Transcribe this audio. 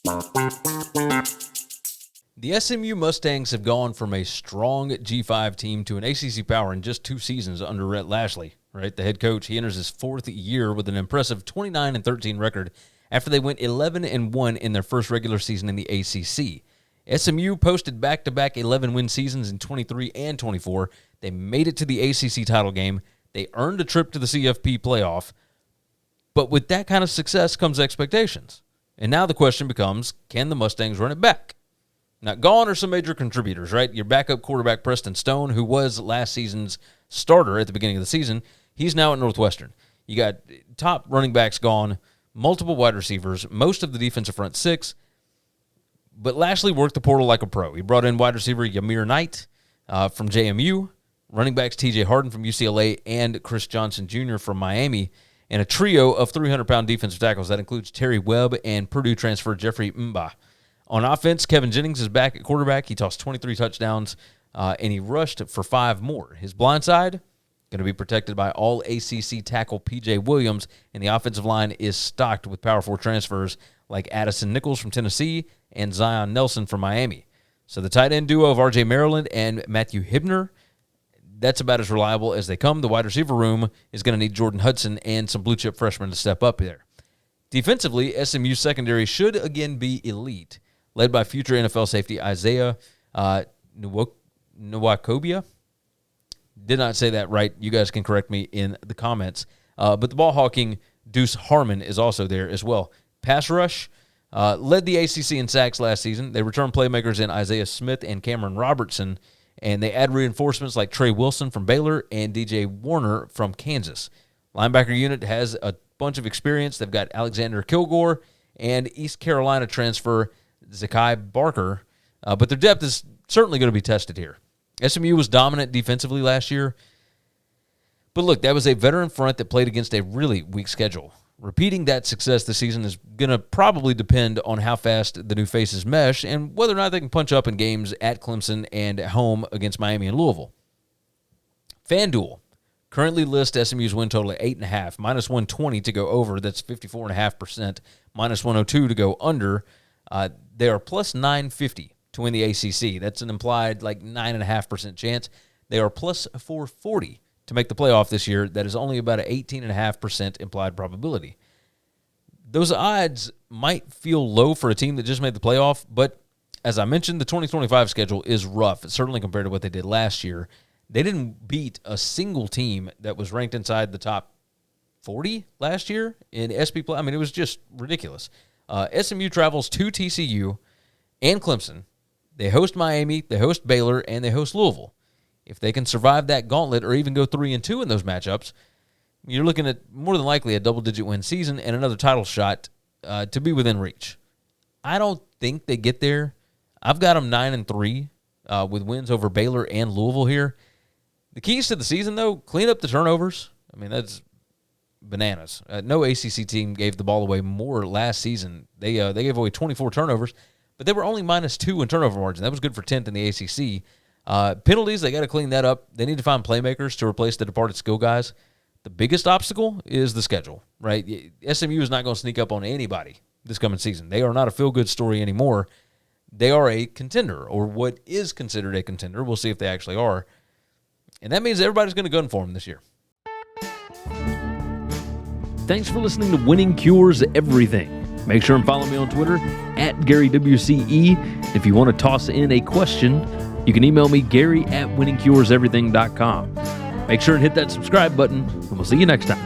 The SMU Mustangs have gone from a strong G5 team to an ACC power in just 2 seasons under Rhett Lashlee, right? The head coach, he enters his 4th year with an impressive 29-13 record after they went 11-1 in their first regular season in the ACC. SMU posted back-to-back 11-win seasons in 23 and 24. They made it to the ACC title game. They earned a trip to the CFP playoff. But with that kind of success comes expectations. And now the question becomes, can the Mustangs run it back? Now, gone are some major contributors, right? Your backup quarterback, Preston Stone, who was last season's starter at the beginning of the season, he's now at Northwestern. You got top running backs gone, multiple wide receivers, most of the defensive front 6. But Lashlee worked the portal like a pro. He brought in wide receiver Yamir Knight from JMU, running backs T.J. Harden from UCLA, and Chris Johnson Jr. from Miami, and a trio of 300-pound defensive tackles. That includes Terry Webb and Purdue transfer Jeffrey Mba. On offense, Kevin Jennings is back at quarterback. He tossed 23 touchdowns, and he rushed for 5 more. His blind side, going to be protected by all-ACC tackle P.J. Williams, and the offensive line is stocked with Power 4 transfers like Addison Nichols from Tennessee and Zion Nelson from Miami. So the tight end duo of R.J. Maryland and Matthew Hibner, that's about as reliable as they come. The wide receiver room is going to need Jordan Hudson and some blue-chip freshmen to step up there. Defensively, SMU's secondary should again be elite, led by future NFL safety Isaiah Nwakobia. Did not say that right. You guys can correct me in the comments. But the ball-hawking Deuce Harmon is also there as well. Pass rush led the ACC in sacks last season. They return playmakers in Isaiah Smith and Cameron Robertson, and they add reinforcements like Trey Wilson from Baylor and DJ Warner from Kansas. Linebacker unit has a bunch of experience. They've got Alexander Kilgore and East Carolina transfer Zakai Barker, but their depth is certainly going to be tested here. SMU was dominant defensively last year, but look, that was a veteran front that played against a really weak schedule. Repeating that success this season is going to probably depend on how fast the new faces mesh and whether or not they can punch up in games at Clemson and at home against Miami and Louisville. FanDuel currently lists SMU's win total at 8.5, minus 120 to go over. That's 54.5%, minus 102 to go under. They are plus 950 to win the ACC. That's an implied like 9.5% chance. They are plus 440 to make the playoff this year. That is only about an 18.5% implied probability. Those odds might feel low for a team that just made the playoff, but as I mentioned, the 2025 schedule is rough, certainly compared to what they did last year. They didn't beat a single team that was ranked inside the top 40 last year in SP play. I mean, it was just ridiculous. SMU travels to TCU and Clemson. They host Miami, they host Baylor, and they host Louisville. If they can survive that gauntlet or even go 3-2 in those matchups, you're looking at more than likely a double-digit win season and another title shot to be within reach. I don't think they get there. I've got them 9-3 with wins over Baylor and Louisville here. The keys to the season, though, clean up the turnovers. I mean, that's bananas. No ACC team gave the ball away more last season. They gave away 24 turnovers, but they were only -2 in turnover margin. That was good for 10th in the ACC. Penalties, they got to clean that up. They need to find playmakers to replace the departed skill guys. The biggest obstacle is the schedule, right? SMU is not going to sneak up on anybody this coming season. They are not a feel-good story anymore. They are a contender, or what is considered a contender. We'll see if they actually are. And that means everybody's going to gun for them this year. Thanks for listening to Winning Cures Everything. Make sure and follow me on Twitter @GaryWCE. If you want to toss in a question, you can email me, Gary@winningcureseverything.com. Make sure and hit that subscribe button, and we'll see you next time.